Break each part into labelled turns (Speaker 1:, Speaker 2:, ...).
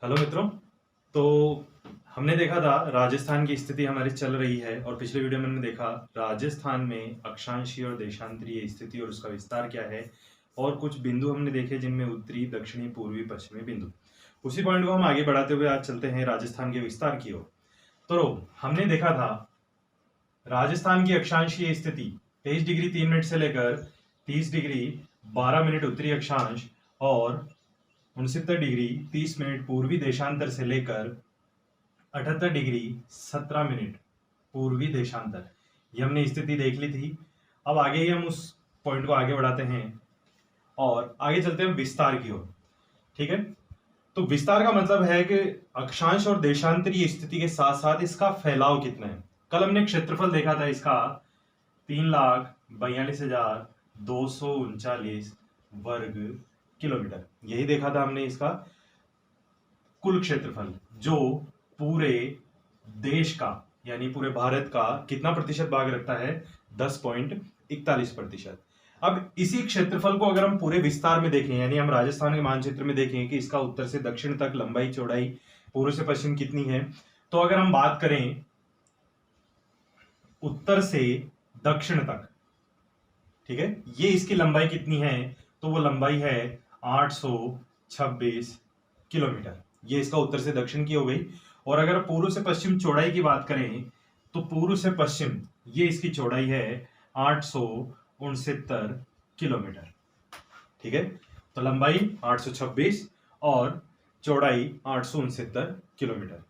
Speaker 1: Hello मित्रों। तो हमने देखा था राजस्थान की स्थिति हमारी चल रही है और पिछले वीडियो में हमने देखा राजस्थान में अक्षांशीय और देशांतरीय स्थिति और उसका विस्तार क्या है और कुछ बिंदु हमने देखे जिनमें उत्तरी दक्षिणी पूर्वी पश्चिमी बिंदु। उसी पॉइंट को हम आगे बढ़ाते हुए आज चलते हैं राजस्थान के विस्तार की ओर। तो हमने देखा था राजस्थान की अक्षांशीय स्थिति 23 डिग्री 3 मिनट से लेकर 30 डिग्री 12 मिनट उत्तरी अक्षांश और 69 डिग्री 30 मिनट पूर्वी देशांतर से लेकर 78 डिग्री 17 मिनट पूर्वी देशांतर, ये हमने स्थिति देख ली थी। अब आगे ही हम उस पॉइंट को आगे बढ़ाते हैं और आगे चलते हैं विस्तार की ओर। ठीक है, तो विस्तार का मतलब है कि अक्षांश और देशांतरीय स्थिति के साथ साथ इसका फैलाव कितना है। कल हमने क्षेत्रफल देखा था इसका 3,42,239 वर्ग किलोमीटर, यही देखा था हमने इसका कुल क्षेत्रफल, जो पूरे देश का यानी पूरे भारत का कितना प्रतिशत भाग रखता है, 10.41%। अब इसी क्षेत्रफल को अगर हम पूरे विस्तार में देखें, यानी हम राजस्थान के मानचित्र में देखें कि इसका उत्तर से दक्षिण तक लंबाई चौड़ाई पूर्व से पश्चिम कितनी है, तो अगर हम बात करें उत्तर से दक्षिण तक, ठीक है, ये इसकी लंबाई कितनी है, तो वो लंबाई है 826 किलोमीटर। ये इसका उत्तर से दक्षिण की हो गई। और अगर पूर्व से पश्चिम चौड़ाई की बात करें तो पूर्व से पश्चिम ये इसकी चौड़ाई है 869 किलोमीटर। ठीक है, तो लंबाई 826 और चौड़ाई 869 किलोमीटर।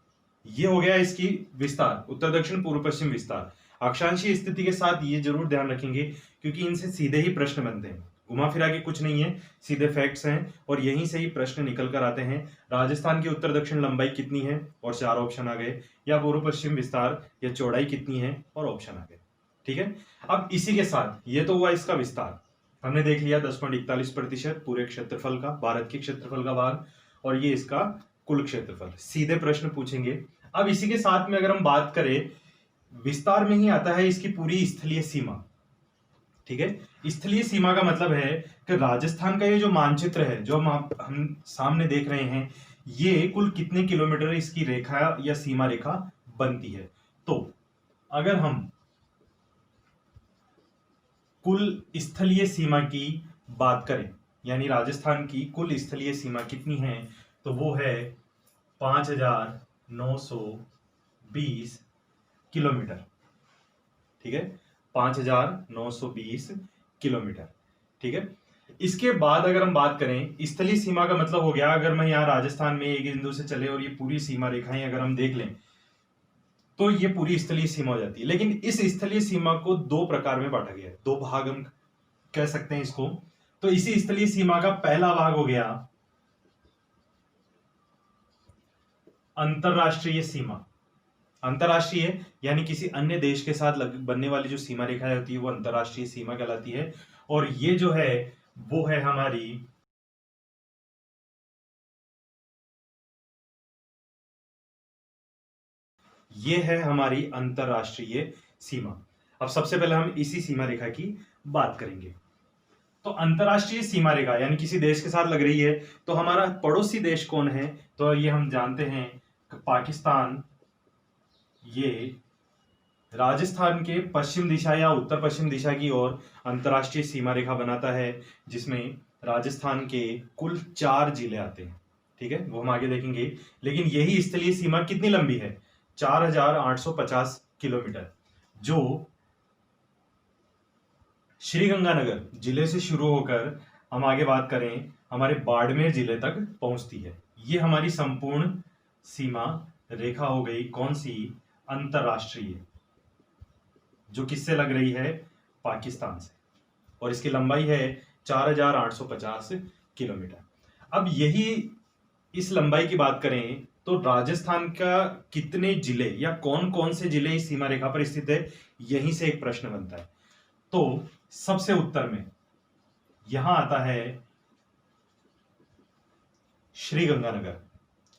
Speaker 1: ये हो गया इसकी विस्तार, उत्तर दक्षिण पूर्व पश्चिम विस्तार। अक्षांशीय स्थिति के साथ ये जरूर ध्यान रखेंगे क्योंकि इनसे सीधे ही प्रश्न बनते हैं, घुमा फिरा के कुछ नहीं है, सीधे फैक्ट्स हैं और यहीं से ही प्रश्न निकल कर आते हैं। राजस्थान की उत्तर दक्षिण लंबाई कितनी है और 4 ऑप्शन आ गए, या पूर्व पश्चिम विस्तार या चौड़ाई कितनी है और ऑप्शन आ गए। ठीक है, अब इसी के साथ ये तो हुआ इसका विस्तार, हमने देख लिया 10.41% पूरे क्षेत्रफल का, भारत के क्षेत्रफल का भाग, और ये इसका कुल क्षेत्रफल। सीधे प्रश्न पूछेंगे। अब इसी के साथ में अगर हम बात करें, विस्तार में ही आता है इसकी पूरी स्थलीय सीमा। ठीक है, स्थलीय सीमा का मतलब है कि राजस्थान का ये जो मानचित्र है जो हम सामने देख रहे हैं, ये कुल कितने किलोमीटर इसकी रेखा या सीमा रेखा बनती है। तो अगर हम कुल स्थलीय सीमा की बात करें, यानी राजस्थान की कुल स्थलीय सीमा कितनी है, तो वो है 5,920 किलोमीटर। ठीक है, 5,920 किलोमीटर। ठीक है, इसके बाद अगर हम बात करें स्थलीय सीमा का मतलब हो गया, अगर मैं यहाँ राजस्थान में एक बिंदु से चले और ये पूरी सीमा रेखाएं अगर हम देख लें तो ये पूरी स्थलीय सीमा हो जाती है। लेकिन इस स्थलीय सीमा को दो प्रकार में बांटा गया है, दो भाग हम कह सकते हैं इसको। तो इसी स्थलीय सीमा का पहला भाग हो गया अंतरराष्ट्रीय सीमा। अंतरराष्ट्रीय यानी किसी अन्य देश के साथ बनने वाली जो सीमा रेखाएं होती है वो अंतरराष्ट्रीय सीमा कहलाती है। और ये जो है वो है हमारी ये है हमारी अंतरराष्ट्रीय सीमा। अब सबसे पहले हम इसी सीमा रेखा की बात करेंगे। तो अंतरराष्ट्रीय सीमा रेखा यानी किसी देश के साथ लग रही है, तो हमारा पड़ोसी देश कौन है, तो ये हम जानते हैं कि पाकिस्तान ये राजस्थान के पश्चिम दिशा या उत्तर पश्चिम दिशा की ओर अंतरराष्ट्रीय सीमा रेखा बनाता है, जिसमें राजस्थान के कुल 4 जिले आते हैं। ठीक है, वो हम आगे देखेंगे। लेकिन यही स्थलीय सीमा कितनी लंबी है, 4,850 किलोमीटर, जो श्रीगंगानगर जिले से शुरू होकर हम आगे बात करें हमारे बाड़मेर जिले तक पहुंचती है। ये हमारी संपूर्ण सीमा रेखा हो गई, कौन सी, अंतरराष्ट्रीय, जो किससे लग रही है, पाकिस्तान से, और इसकी लंबाई है 4,850 किलोमीटर। अब यही इस लंबाई की बात करें तो राजस्थान का कितने जिले या कौन कौन से जिले इस सीमा रेखा पर स्थित है, यहीं से एक प्रश्न बनता है। तो सबसे उत्तर में यहां आता है श्रीगंगानगर।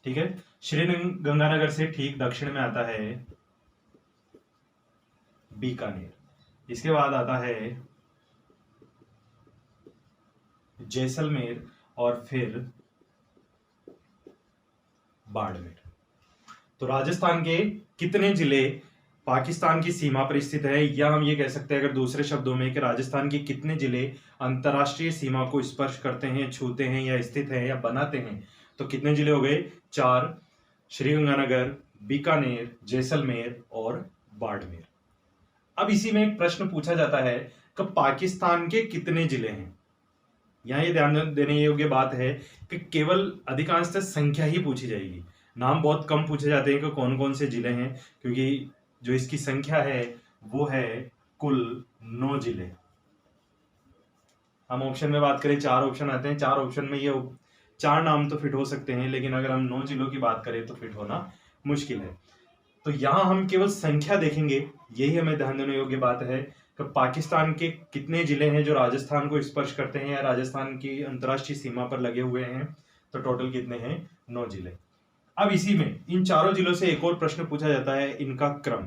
Speaker 1: ठीक है, श्रीगंगानगर से ठीक दक्षिण में आता है बीकानेर, इसके बाद आता है जैसलमेर और फिर बाड़मेर। तो राजस्थान के कितने जिले पाकिस्तान की सीमा पर स्थित है, या हम ये कह सकते हैं अगर दूसरे शब्दों में कि राजस्थान के कितने जिले अंतरराष्ट्रीय सीमा को स्पर्श करते हैं, छूते हैं या स्थित हैं या बनाते हैं, तो कितने जिले हो गए? 4, श्रीगंगानगर, बीकानेर, जैसलमेर और बाड़मेर। अब इसी में एक प्रश्न पूछा जाता है कि पाकिस्तान के कितने जिले हैं। यहाँ ये ध्यान देने योग्य बात है कि केवल अधिकांशतः संख्या ही पूछी जाएगी, नाम बहुत कम पूछे जाते हैं कि कौन कौन से जिले हैं, क्योंकि जो इसकी संख्या है वो है कुल 9 जिले। हम ऑप्शन में बात करें, 4 ऑप्शन आते हैं, 4 ऑप्शन में ये 4 नाम तो फिट हो सकते हैं, लेकिन अगर हम 9 जिलों की बात करें तो फिट होना मुश्किल है। तो यहाँ हम केवल संख्या देखेंगे, यही हमें ध्यान देने योग्य बात है कि पाकिस्तान के कितने जिले हैं जो राजस्थान को स्पर्श करते हैं या राजस्थान की अंतर्राष्ट्रीय सीमा पर लगे हुए हैं। तो टोटल कितने हैं? 9 जिले। अब इसी में इन चारों जिलों से एक और प्रश्न पूछा जाता है, इनका क्रम।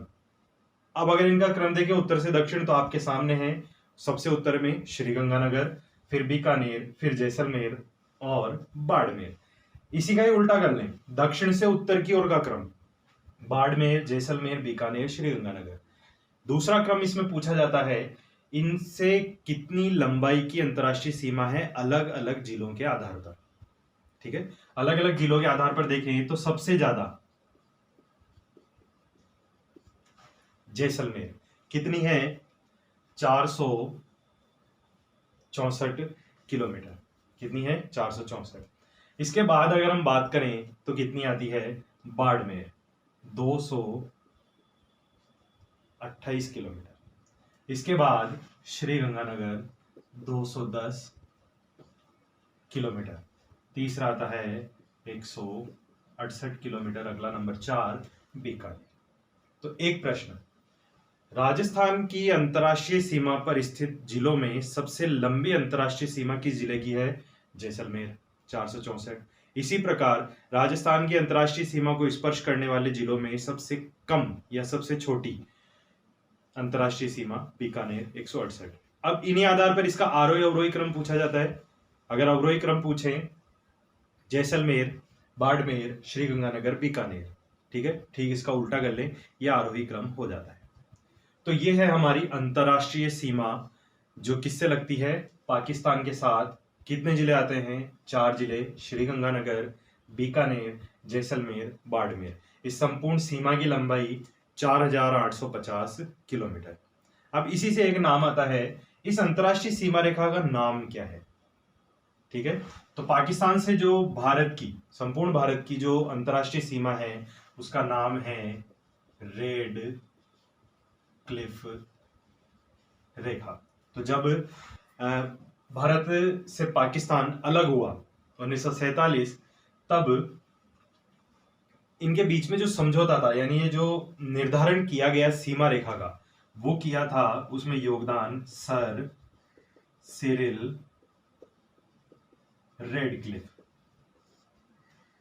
Speaker 1: अब अगर इनका क्रम देखें उत्तर से दक्षिण, तो आपके सामने है सबसे उत्तर में श्रीगंगानगर, फिर बीकानेर, फिर जैसलमेर और बाड़मेर। इसी का ही उल्टा कर लें, दक्षिण से उत्तर की ओर का क्रम, बाड़मेर, जैसलमेर, बीकानेर, श्रीगंगानगर। दूसरा क्रम इसमें पूछा जाता है, इनसे कितनी लंबाई की अंतर्राष्ट्रीय सीमा है अलग अलग जिलों के आधार पर। ठीक है, अलग अलग जिलों के आधार पर देखें तो सबसे ज्यादा जैसलमेर कितनी है? 464 किलोमीटर। कितनी है? 464। इसके बाद अगर हम बात करें तो कितनी आती है? बाड़मेर 228 किलोमीटर। इसके बाद श्रीगंगानगर 210 किलोमीटर। तीसरा आता है 168 किलोमीटर। अगला नंबर 4 बीकानेर। तो एक प्रश्न, राजस्थान की अंतर्राष्ट्रीय सीमा पर स्थित जिलों में सबसे लंबी अंतर्राष्ट्रीय सीमा किस जिले की है? जैसलमेर 464। इसी प्रकार राजस्थान की अंतर्राष्ट्रीय सीमा को स्पर्श करने वाले जिलों में सबसे कम या सबसे छोटी अंतर्राष्ट्रीय सीमा बीकानेर 168। अब इन्हीं आधार पर इसका आरोही अवरोही क्रम पूछा जाता है। अगर अवरोही क्रम पूछें, जैसलमेर, बाड़मेर, श्रीगंगानगर, बीकानेर, ठीक है, ठीक इसका उल्टा कर लें, यह आरोही क्रम हो जाता है। तो ये है हमारी अंतर्राष्ट्रीय सीमा जो किससे लगती है? पाकिस्तान के साथ। कितने जिले आते हैं? 4 जिले, श्रीगंगानगर, बीकानेर, जैसलमेर, बाड़मेर। इस संपूर्ण सीमा की लंबाई 4850 किलोमीटर। अब इसी से एक नाम आता है, इस अंतर्राष्ट्रीय सीमा रेखा का नाम क्या है? ठीक है, तो पाकिस्तान से जो भारत की, संपूर्ण भारत की जो अंतर्राष्ट्रीय सीमा है उसका नाम है रेड क्लिफ रेखा। तो जब भारत से पाकिस्तान अलग हुआ 1947, तब इनके बीच में जो समझौता था, यानी ये जो निर्धारण किया गया सीमा रेखा का, वो किया था, उसमें योगदान सर सिरिल रेडक्लिफ,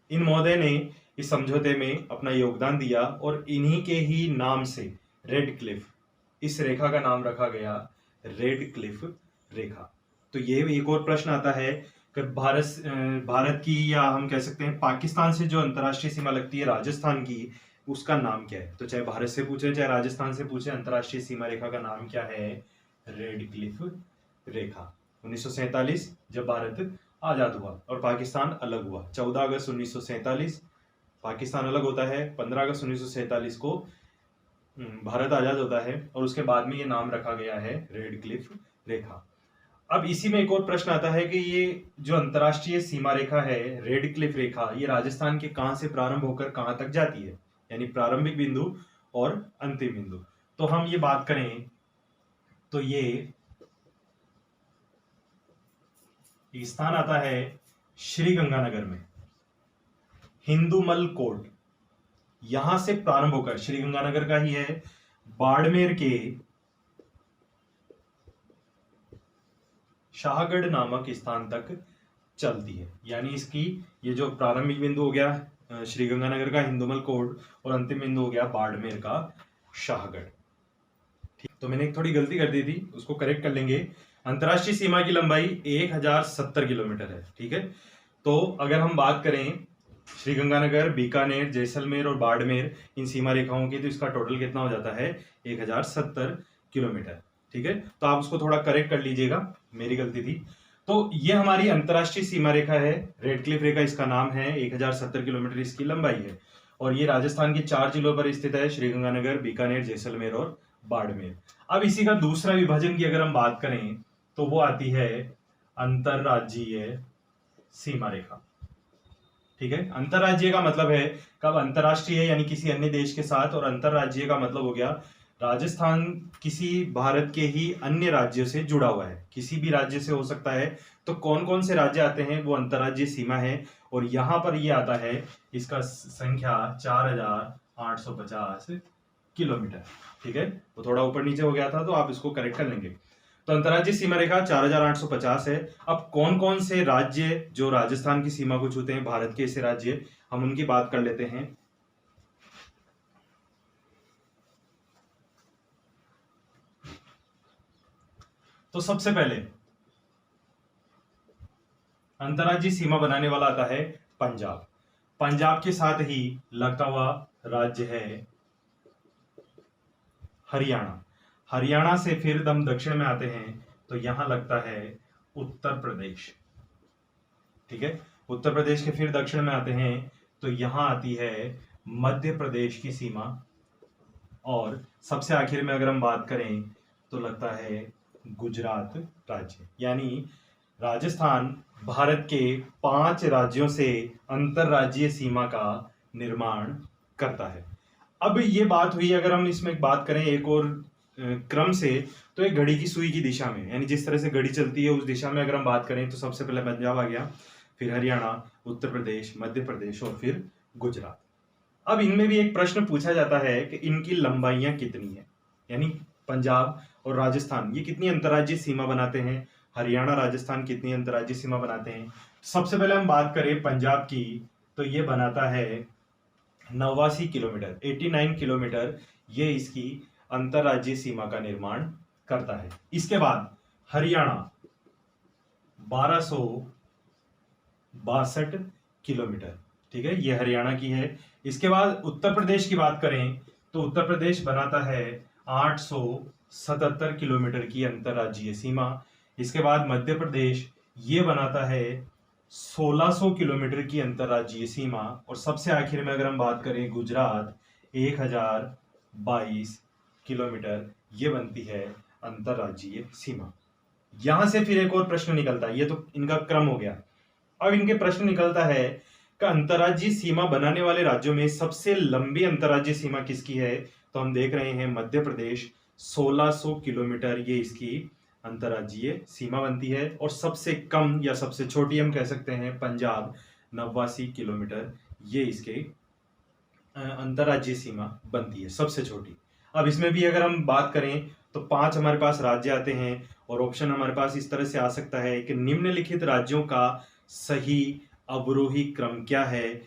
Speaker 1: इन महोदय ने इस समझौते में अपना योगदान दिया और इन्हीं के ही नाम से रेडक्लिफ, इस रेखा का नाम रखा गया रेडक्लिफ रेखा। तो ये एक और प्रश्न आता है कि भारत की, या हम कह सकते हैं पाकिस्तान से जो अंतर्राष्ट्रीय सीमा लगती है राजस्थान की, उसका नाम क्या है? तो चाहे भारत से पूछे चाहे राजस्थान से पूछे, अंतर्राष्ट्रीय सीमा रेखा का नाम क्या है? रेडक्लिफ रेखा। 1947 जब भारत आजाद हुआ और पाकिस्तान अलग हुआ, 14 अगस्त 1947 पाकिस्तान अलग होता है, 15 अगस्त 1947 को भारत आजाद होता है, और उसके बाद में ये नाम रखा गया है रेडक्लिफ रेखा। अब इसी में एक और प्रश्न आता है कि ये जो अंतर्राष्ट्रीय सीमा रेखा है रेडक्लिफ रेखा, ये राजस्थान के कहां से प्रारंभ होकर कहां तक जाती है, यानी प्रारंभिक बिंदु और अंतिम बिंदु। तो हम ये बात करें तो ये स्थान आता है श्रीगंगानगर में, हिंदूमल कोट, यहां से प्रारंभ होकर, श्रीगंगानगर का ही है, बाड़मेर के शाहगढ़ नामक स्थान तक चलती है। यानी इसकी ये जो प्रारंभिक बिंदु हो गया श्रीगंगानगर का हिंदूमल कोट, और अंतिम बिंदु हो गया बाड़मेर का शाहगढ़। ठीक, तो मैंने एक थोड़ी गलती कर दी थी, उसको करेक्ट कर लेंगे। अंतर्राष्ट्रीय सीमा की लंबाई 1070 किलोमीटर है। ठीक है, तो अगर हम बात करें श्रीगंगानगर, बीकानेर, जैसलमेर और बाड़मेर इन सीमा रेखाओं की, तो इसका टोटल कितना हो जाता है 1070 किलोमीटर। ठीक है, तो आप उसको थोड़ा करेक्ट कर लीजिएगा, मेरी गलती थी। तो ये हमारी अंतरराष्ट्रीय सीमा रेखा है, रेड क्लिफ रेखा इसका नाम है, 1070 किलोमीटर इसकी लंबाई है, और ये राजस्थान के 4 जिलों पर स्थित है, श्रीगंगानगर, बीकानेर, जैसलमेर और बाड़मेर। अब इसी का दूसरा विभाजन की अगर हम बात करें तो वो आती है अंतरराज्यीय सीमा रेखा। ठीक है, अंतरराज्यीय का मतलब है कब अंतरराष्ट्रीय यानी किसी अन्य देश के साथ, और अंतरराज्यीय का मतलब हो गया राजस्थान किसी भारत के ही अन्य राज्यों से जुड़ा हुआ है, किसी भी राज्य से हो सकता है। तो कौन कौन से राज्य आते हैं, वो अंतरराज्यीय सीमा है, और यहां पर ये आता है, इसका संख्या 4850 किलोमीटर। ठीक है, वो थोड़ा ऊपर नीचे हो गया था, तो आप इसको करेक्ट कर लेंगे। तो अंतरराज्यीय सीमा रेखा 4850 है। अब कौन कौन से राज्य जो राजस्थान की सीमा को छूते हैं, भारत के ऐसे राज्य, हम उनकी बात कर लेते हैं। तो सबसे पहले अंतरराज्यीय सीमा बनाने वाला आता है पंजाब। पंजाब के साथ ही लगता हुआ राज्य है हरियाणा। हरियाणा से फिर हम दक्षिण में आते हैं, तो यहां लगता है उत्तर प्रदेश। ठीक है, उत्तर प्रदेश के फिर दक्षिण में आते हैं, तो यहां आती है मध्य प्रदेश की सीमा, और सबसे आखिर में अगर हम बात करें तो लगता है गुजरात राज्य। यानी राजस्थान भारत के 5 राज्यों से अंतरराज्यीय सीमा का निर्माण करता है। अब ये बात हुई, अगर हम इसमें बात करें एक और क्रम से, तो एक घड़ी की सुई की दिशा में, यानी जिस तरह से घड़ी चलती है उस दिशा में अगर हम बात करें, तो सबसे पहले पंजाब आ गया, फिर हरियाणा, उत्तर प्रदेश, मध्य प्रदेश और फिर गुजरात। अब इनमें भी एक प्रश्न पूछा जाता है कि इनकी लंबाइयां कितनी है, यानी पंजाब और राजस्थान ये कितनी अंतरराज्यीय सीमा बनाते हैं, हरियाणा राजस्थान कितनी अंतरराज्यीय सीमा बनाते हैं। सबसे पहले हम बात करें पंजाब की, तो ये बनाता है 89 किलोमीटर, 89 किलोमीटर, ये इसकी अंतरराज्यीय सीमा का निर्माण करता है। इसके बाद हरियाणा 1262 किलोमीटर। ठीक है, ये हरियाणा की है। इसके बाद उत्तर प्रदेश की बात करें, तो उत्तर प्रदेश बनाता है 877 किलोमीटर की अंतरराज्यीय सीमा। इसके बाद मध्य प्रदेश ये बनाता है 1600 किलोमीटर की अंतरराज्यीय सीमा, और सबसे आखिर में अगर हम बात करें गुजरात 1022 किलोमीटर, ये बनती है अंतरराज्यीय सीमा। यहां से फिर एक और प्रश्न निकलता है, ये तो इनका क्रम हो गया। अब इनके प्रश्न निकलता है कि अंतरराज्यीय सीमा बनाने वाले राज्यों में सबसे लंबी अंतरराज्यीय सीमा किसकी है, तो हम देख रहे हैं मध्य प्रदेश 1600 किलोमीटर, ये इसकी अंतरराज्यीय सीमा बनती है। और सबसे कम या सबसे छोटी हम कह सकते हैं पंजाब 89 किलोमीटर, ये इसके अंतरराज्यीय सीमा बनती है, सबसे छोटी। अब इसमें भी अगर हम बात करें तो 5 हमारे पास राज्य आते हैं, और ऑप्शन हमारे पास इस तरह से आ सकता है कि निम्नलिखित राज्यों का सही अवरोही क्रम क्या है,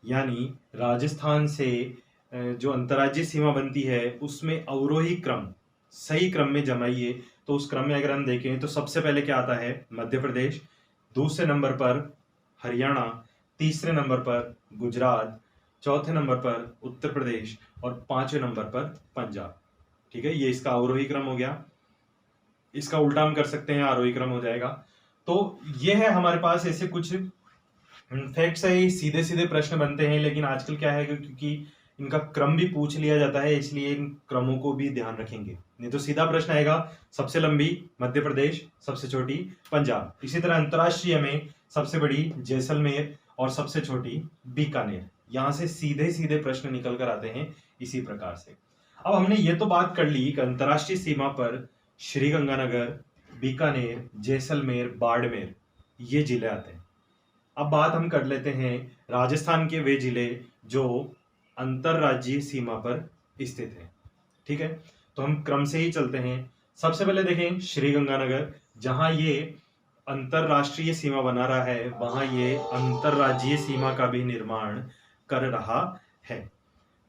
Speaker 1: यानी राजस्थान से जो अंतरराज्यीय सीमा बनती है उसमें अवरोही क्रम सही क्रम में जमाइए। तो उस क्रम में अगर हम देखें तो सबसे पहले क्या आता है मध्य प्रदेश, दूसरे नंबर पर हरियाणा, तीसरे नंबर पर गुजरात, चौथे नंबर पर उत्तर प्रदेश और 5वें नंबर पर पंजाब। ठीक है, ये इसका अवरोही क्रम हो गया। इसका उल्टा हम कर सकते हैं, आरोही क्रम हो जाएगा। तो ये है हमारे पास ऐसे कुछ फैक्ट्स है, सीधे सीधे प्रश्न बनते हैं, लेकिन आजकल क्या है क्योंकि इनका क्रम भी पूछ लिया जाता है, इसलिए इन क्रमों को भी ध्यान रखेंगे, नहीं तो सीधा प्रश्न आएगा सबसे लंबी मध्य प्रदेश, सबसे छोटी पंजाब। इसी तरह अंतरराष्ट्रीय में सबसे बड़ी जैसलमेर और सबसे छोटी बीकानेर। यहां से सीधे सीधे प्रश्न निकल कर आते हैं इसी प्रकार से। अब हमने ये तो बात कर ली कि अंतरराष्ट्रीय सीमा पर श्रीगंगानगर, बीकानेर, जैसलमेर, बाड़मेर ये जिले आते हैं। अब बात हम कर लेते हैं राजस्थान के वे जिले जो अंतरराज्यीय सीमा पर स्थित है। ठीक है, तो हम क्रम से ही चलते हैं। सबसे पहले देखें श्रीगंगानगर, जहां ये अंतरराष्ट्रीय सीमा बना रहा है वहां ये अंतरराज्यीय सीमा का भी निर्माण कर रहा है।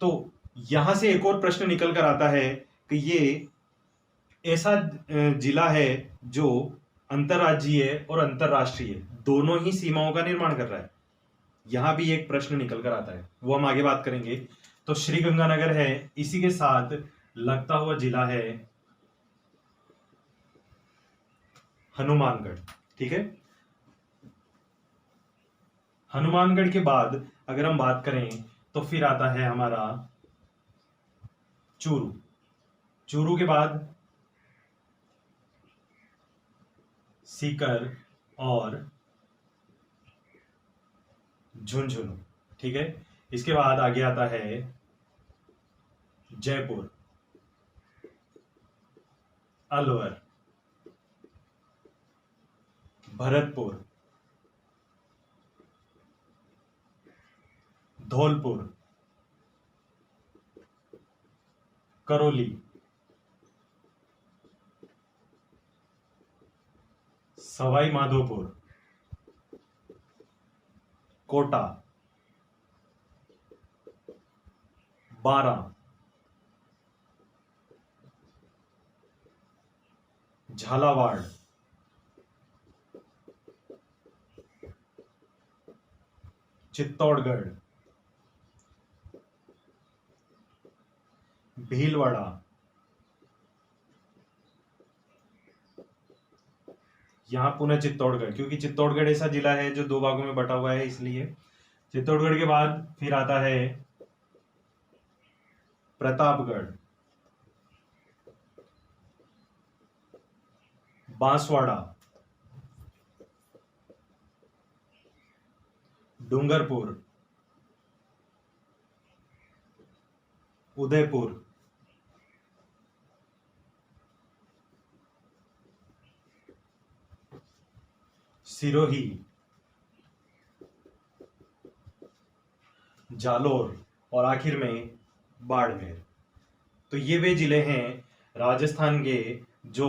Speaker 1: तो यहां से एक और प्रश्न निकल कर आता है कि ये ऐसा जिला है जो अंतरराज्यीय और अंतरराष्ट्रीय दोनों ही सीमाओं का निर्माण कर रहा है। यहां भी एक प्रश्न निकल कर आता है, वो हम आगे बात करेंगे। तो श्रीगंगानगर है, इसी के साथ लगता हुआ जिला है हनुमानगढ़। ठीक है, हनुमानगढ़ के बाद अगर हम बात करें तो फिर आता है हमारा चूरू। चूरू के बाद सीकर और झुंझुनू। ठीक है, इसके बाद आगे आता है जयपुर, अलवर, भरतपुर, धौलपुर, करौली, सवाई माधोपुर, कोटा, बारा, झालावाड़, चित्तौड़गढ़, भीलवाड़ा, यहां पुनः चित्तौड़गढ़, क्योंकि चित्तौड़गढ़ ऐसा जिला है जो दो भागों में बटा हुआ है, इसलिए चित्तौड़गढ़ के बाद फिर आता है प्रतापगढ़, बांसवाड़ा, डूंगरपुर, उदयपुर, सिरोही, जालोर और आखिर में बाड़मेर। तो ये वे जिले हैं राजस्थान के जो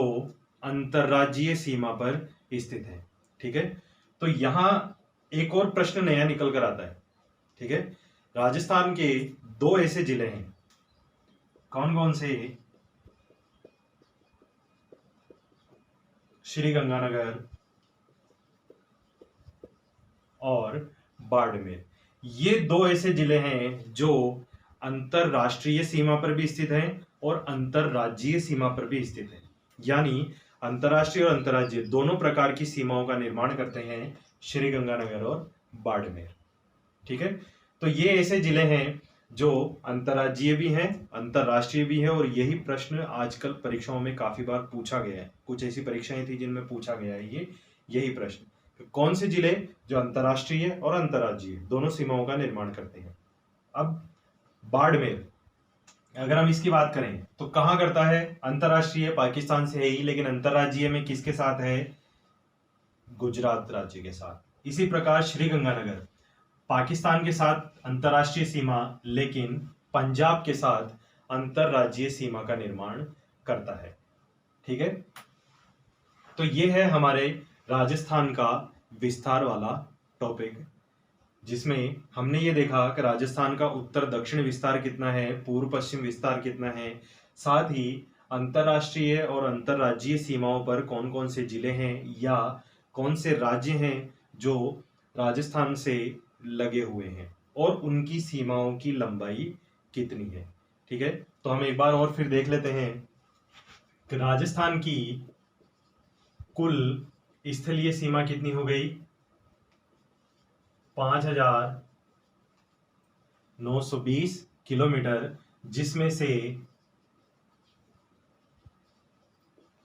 Speaker 1: अंतर्राज्यीय सीमा पर स्थित हैं। ठीक है, तो यहां एक और प्रश्न नया निकल कर आता है। ठीक है, राजस्थान के दो ऐसे जिले हैं, कौन कौन से? श्रीगंगानगर और बाड़मेर। ये दो ऐसे जिले हैं जो अंतरराष्ट्रीय सीमा पर भी स्थित हैं और अंतरराज्यीय सीमा पर भी स्थित हैं, यानी अंतरराष्ट्रीय और अंतरराज्यीय दोनों प्रकार की सीमाओं का निर्माण करते हैं श्रीगंगानगर और बाड़मेर। ठीक है, तो ये ऐसे जिले हैं जो अंतरराज्यीय भी हैं, अंतरराष्ट्रीय भी है, और यही प्रश्न आजकल परीक्षाओं में काफी बार पूछा गया है। कुछ ऐसी परीक्षाएं थी जिनमें पूछा गया है यही प्रश्न, कौन से जिले जो अंतरराष्ट्रीय और अंतरराज्यीय दोनों सीमाओं का निर्माण करते हैं। अब बाड़मेर अगर हम इसकी बात करें तो कहां करता है? अंतरराष्ट्रीय पाकिस्तान से है ही, लेकिन अंतरराज्यीय में किसके साथ है? गुजरात राज्य के साथ। इसी प्रकार श्रीगंगानगर पाकिस्तान के साथ अंतरराष्ट्रीय सीमा, लेकिन पंजाब के साथ अंतरराज्यीय सीमा का निर्माण करता है। ठीक है, तो ये है हमारे राजस्थान का विस्तार वाला टॉपिक, जिसमें हमने ये देखा कि राजस्थान का उत्तर दक्षिण विस्तार कितना है, पूर्व पश्चिम विस्तार कितना है, साथ ही अंतरराष्ट्रीय और अंतरराज्यीय सीमाओं पर कौन कौन से जिले हैं या कौन से राज्य हैं जो राजस्थान से लगे हुए हैं और उनकी सीमाओं की लंबाई कितनी है। ठीक है, तो हम एक बार और फिर देख लेते हैं कि राजस्थान की कुल स्थलीय सीमा कितनी हो गई? 5,920 किलोमीटर, जिसमें से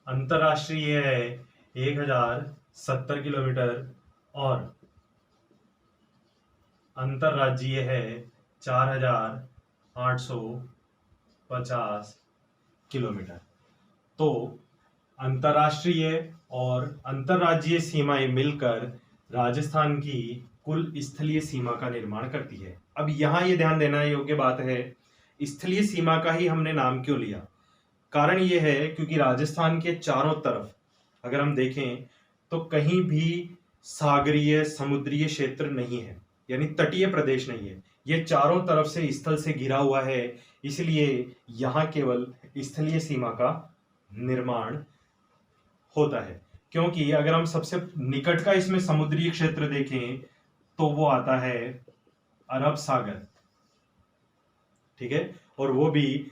Speaker 1: अंतरराष्ट्रीय है 1,070 किलोमीटर और अंतरराज्यीय है 4,850 किलोमीटर। तो अंतरराष्ट्रीय और अंतरराज्यीय सीमाएं मिलकर राजस्थान की कुल स्थलीय सीमा का निर्माण करती है। अब यहां ये ध्यान देना योग्य बात है, स्थलीय सीमा का ही हमने नाम क्यों लिया? कारण ये है क्योंकि राजस्थान के चारों तरफ अगर हम देखें तो कहीं भी सागरीय समुद्रीय क्षेत्र नहीं है, यानी तटीय प्रदेश नहीं है। ये चारों तरफ से स्थल से घिरा हुआ है, इसलिए यहां केवल स्थलीय सीमा का निर्माण होता है। क्योंकि अगर हम सबसे निकट का इसमें समुद्रीय क्षेत्र देखें तो वो आता है अरब सागर, ठीक है। और वो भी,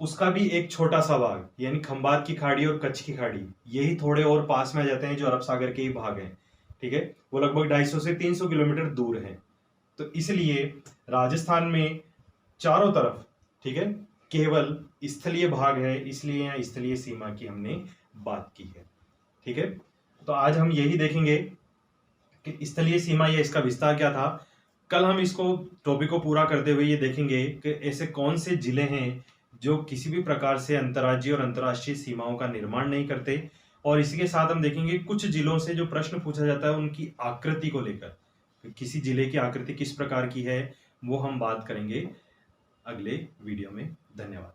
Speaker 1: उसका भी एक छोटा सा भाग, यानी खंबात की खाड़ी और कच्छ की खाड़ी, यही थोड़े और पास में आ जाते हैं जो अरब सागर के ही भाग हैं, ठीक है। वो लगभग 250 से 300 किलोमीटर दूर है। तो इसलिए राजस्थान में चारों तरफ, ठीक है, केवल स्थलीय भाग है, इसलिए यहाँ स्थलीय सीमा की हमने बात की है, ठीक है। तो आज हम यही देखेंगे कि स्थलीय सीमा या इसका विस्तार क्या था। कल हम इसको टॉपिक को पूरा करते हुए ये देखेंगे कि ऐसे कौन से जिले हैं जो किसी भी प्रकार से अंतर्राज्यीय और अंतर्राष्ट्रीय सीमाओं का निर्माण नहीं करते, और इसी के साथ हम देखेंगे कुछ जिलों से जो प्रश्न पूछा जाता है उनकी आकृति को लेकर, किसी जिले की आकृति किस प्रकार की है, वो हम बात करेंगे अगले वीडियो में। धन्यवाद।